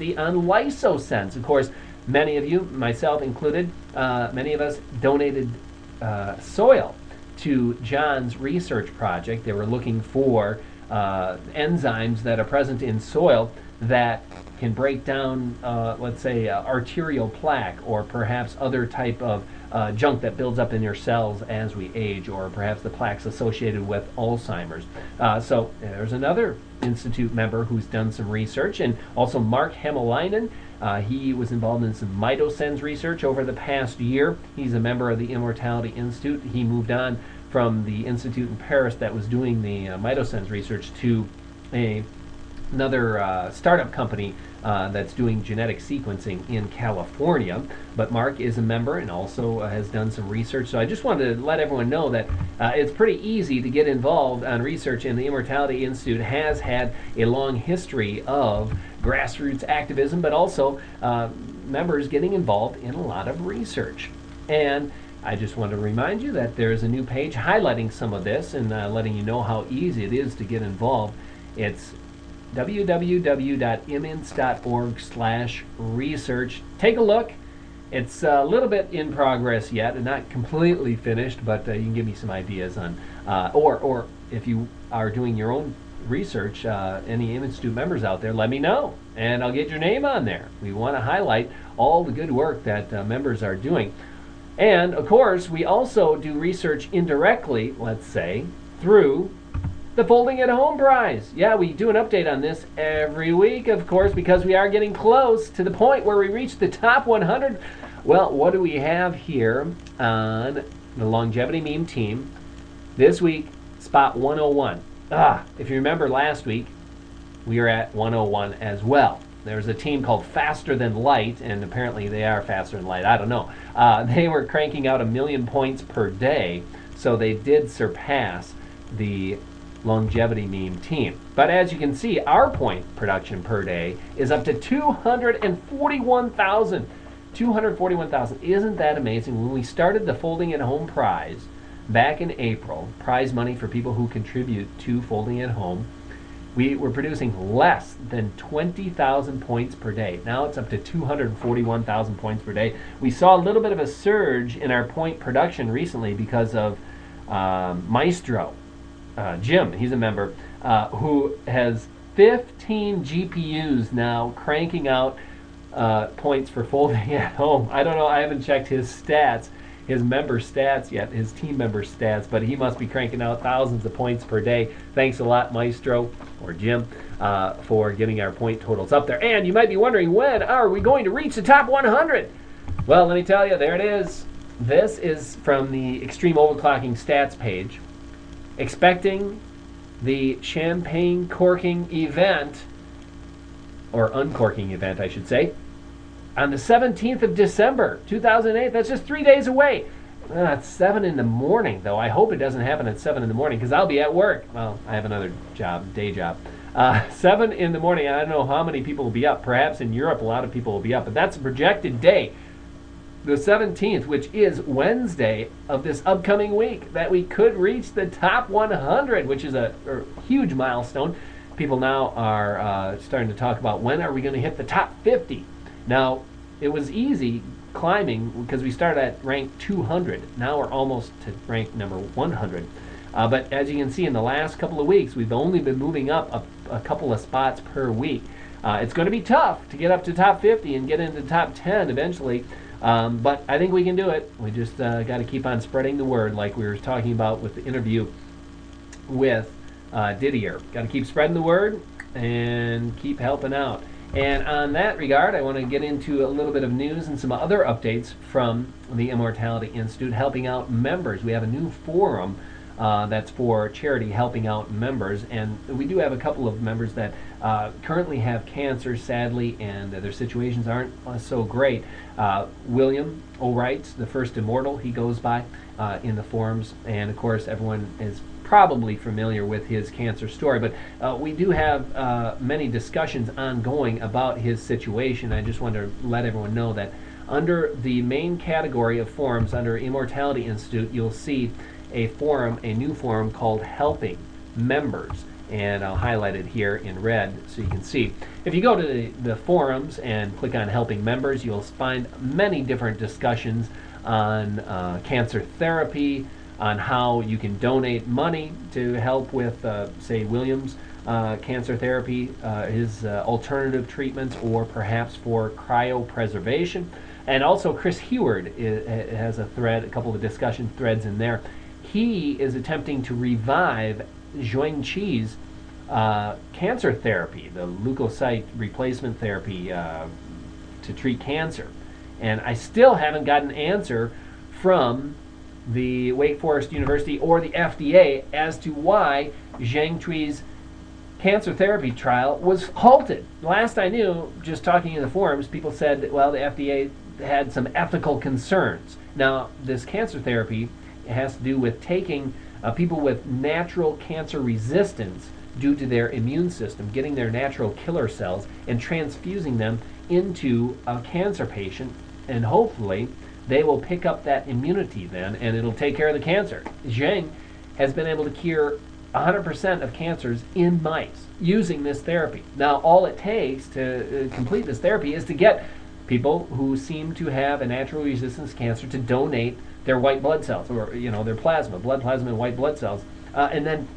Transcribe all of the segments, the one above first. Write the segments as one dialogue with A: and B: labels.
A: University on lysosense. Of course, many of you, myself included, many of us donated soil to John's research project. They were looking for enzymes that are present in soil that can break down, let's say, arterial plaque, or perhaps other type of junk that builds up in your cells as we age, or perhaps the plaques associated with Alzheimer's. So there's another Institute member who's done some research, and also Mark Hemelainen. He was involved in some mitosense research over the past year. He's a member of the Immortality Institute. He moved on from the institute in Paris that was doing the mitosense research to another startup company that's doing genetic sequencing in California. But Mark is a member and also has done some research. So I just wanted to let everyone know that it's pretty easy to get involved on research, and the Immortality Institute has had a long history of grassroots activism, but also members getting involved in a lot of research. And I just want to remind you that there's a new page highlighting some of this and letting you know how easy it is to get involved. It's www.imins.org/research. Take a look. It's a little bit in progress yet and not completely finished, but you can give me some ideas on, or if you are doing your own research, any Institute members out there, let me know and I'll get your name on there. We want to highlight all the good work that members are doing. And of course, we also do research indirectly, let's say, through the Folding at Home Prize. Yeah, we do an update on this every week, of course, because we are getting close to the point where we reach the top 100. Well, what do we have here on the longevity meme team? This week, spot 101. If you remember last week, we were at 101 as well. There's a team called Faster Than Light, and apparently they are faster than light. I don't know. They were cranking out 1 million points per day, so they did surpass the longevity meme team. But as you can see, our point production per day is up to 241,000. 241,000. Isn't that amazing? When we started the Folding at Home Prize back in April, prize money for people who contribute to Folding at Home, we were producing less than 20,000 points per day. Now it's up to 241,000 points per day. We saw a little bit of a surge in our point production recently because of Maestro. Jim, he's a member, who has 15 GPUs now cranking out points for Folding at Home. I don't know, I haven't checked his stats, his member stats yet, his team member stats, but he must be cranking out thousands of points per day. Thanks a lot, Maestro, or Jim, for getting our point totals up there. And you might be wondering, when are we going to reach the top 100? Well, let me tell you, there it is. This is from the Extreme Overclocking Stats page. Expecting the champagne corking event, or uncorking event, I should say, on the 17th of December, 2008. That's just 3 days away. It's 7 in the morning, though. I hope it doesn't happen at 7 in the morning, because I'll be at work. Well, I have another job, day job. 7 in the morning, I don't know how many people will be up. Perhaps in Europe, a lot of people will be up, but that's a projected day. The 17th, which is Wednesday of this upcoming week, that we could reach the top 100, which is a huge milestone. People now are starting to talk about, when are we going to hit the top 50? Now, it was easy climbing because we started at rank 200. Now we're almost to rank number 100. But as you can see, in the last couple of weeks, we've only been moving up a couple of spots per week. It's going to be tough to get up to top 50 and get into top 10 eventually. But I think we can do it. We just got to keep on spreading the word, like we were talking about with the interview with Didier. Got to keep spreading the word and keep helping out. And on that regard, I want to get into a little bit of news and some other updates from the Immortality Institute helping out members. We have a new forum that's for charity helping out members, and we do have a couple of members that currently have cancer, sadly, and their situations aren't so great. William O'Wright, the first immortal, he goes by in the forums, and of course everyone is probably familiar with his cancer story, but we do have many discussions ongoing about his situation. I just want to let everyone know that under the main category of forums under Immortality Institute, you'll see a forum, a new forum called Helping Members. and I'll highlight it here in red so you can see. If you go to the forums and click on Helping Members, you'll find many different discussions on cancer therapy, on how you can donate money to help with, say, William's cancer therapy, his alternative treatments, or perhaps for cryopreservation. And also Chris Heward has a thread, a couple of discussion threads in there. He is attempting to revive Zhuang Qi's cancer therapy, the leukocyte replacement therapy to treat cancer. And I still haven't gotten an answer from the Wake Forest University or the FDA as to why Zhuang Qi's cancer therapy trial was halted. Last I knew, just talking in the forums, people said that, well, the FDA had some ethical concerns. Now, this cancer therapy has to do with taking people with natural cancer resistance due to their immune system, getting their natural killer cells and transfusing them into a cancer patient, and hopefully they will pick up that immunity then, and it'll take care of the cancer. Zhang has been able to cure 100% of cancers in mice using this therapy. Now, all it takes to complete this therapy is to get people who seem to have a natural resistance to cancer to donate their white blood cells, or their blood plasma and white blood cells, and then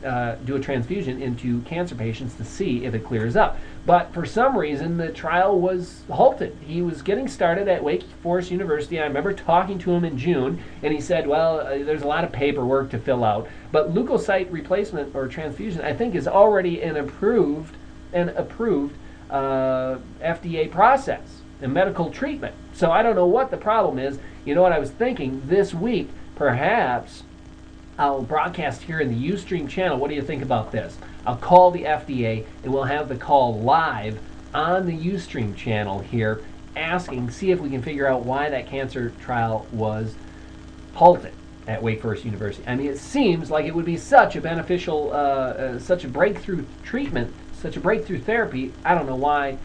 A: do a transfusion into cancer patients to see if it clears up. But for some reason, the trial was halted. He was getting started at Wake Forest University. I remember talking to him in June, and he said, well, there's a lot of paperwork to fill out, but leukocyte replacement or transfusion, I think, is already an approved FDA process and medical treatment. So I don't know what the problem is. You know what I was thinking? This week, perhaps I'll broadcast here in the Ustream channel. What do you think about this? I'll call the FDA, and we'll have the call live on the Ustream channel here, see if we can figure out why that cancer trial was halted at Wake Forest University. I mean, it seems like it would be such a beneficial, such a breakthrough treatment, such a breakthrough therapy. I don't know why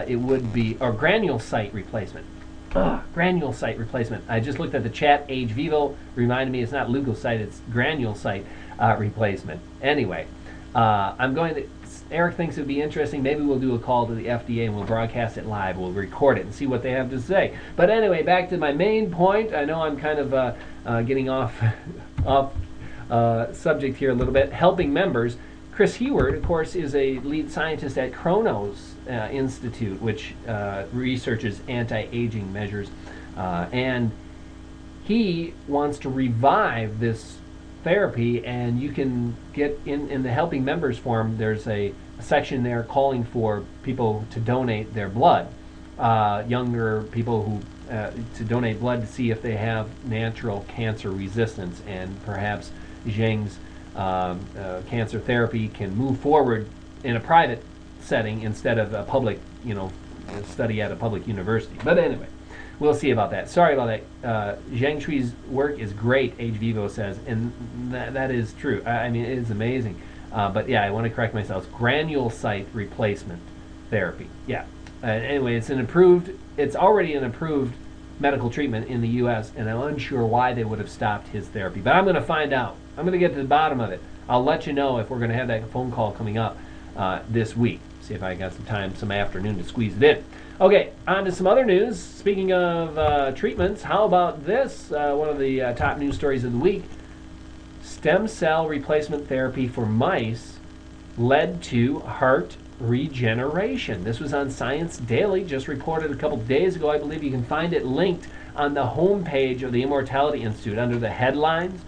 A: it would be, or granulocyte replacement. Granulocyte replacement. I just looked at the chat. Age Vivo reminded me it's not leukocyte, it's granulocyte replacement. Anyway, Eric thinks it would be interesting. Maybe we'll do a call to the FDA and we'll broadcast it live. We'll record it and see what they have to say. But anyway, back to my main point. I know I'm kind of getting off subject here a little bit. Helping members. Chris Heward, of course, is a lead scientist at Kronos Institute, which researches anti-aging measures, and he wants to revive this therapy. And you can get in the Helping Members forum. There's a section there calling for people to donate their blood, younger people who to donate blood to see if they have natural cancer resistance, and perhaps Zhang's cancer therapy can move forward in a private setting instead of a public, study at a public university. But anyway, we'll see about that. Sorry about that. Zhang Chui's work is great, Age Vivo says, and that is true. I mean, it is amazing. But yeah, I want to correct myself. It's granulocyte replacement therapy. Yeah. Anyway, it's already an approved medical treatment in the U.S., and I'm unsure why they would have stopped his therapy. But I'm going to find out. I'm going to get to the bottom of it. I'll let you know if we're going to have that phone call coming up this week. See if I got some time, some afternoon to squeeze it in. Okay, on to some other news. Speaking of treatments, how about this? One of the top news stories of the week. Stem cell replacement therapy for mice led to heart regeneration. This was on Science Daily, just reported a couple days ago. I believe you can find it linked on the homepage of the Immortality Institute under the headlines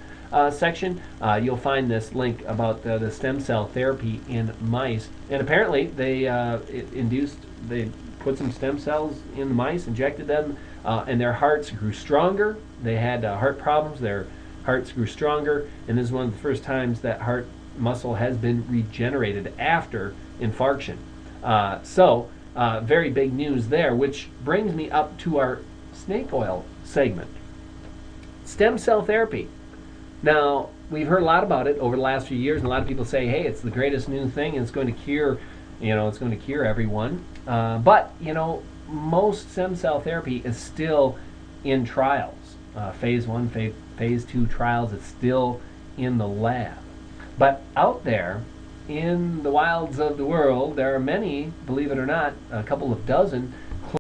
A: section. You'll find this link about the stem cell therapy in mice. And apparently they put some stem cells in the mice, injected them, and their hearts grew stronger. They had heart problems. Their hearts grew stronger, and this is one of the first times that heart muscle has been regenerated after infarction. So very big news there, which brings me up to our snake oil segment. Stem cell therapy. Now, we've heard a lot about it over the last few years, and a lot of people say, hey, it's the greatest new thing, and it's going to cure, it's going to cure everyone. But, most stem cell therapy is still in trials. Phase 1, phase 2 trials, it's still in the lab. But out there, in the wilds of the world, there are many, believe it or not, a couple of dozen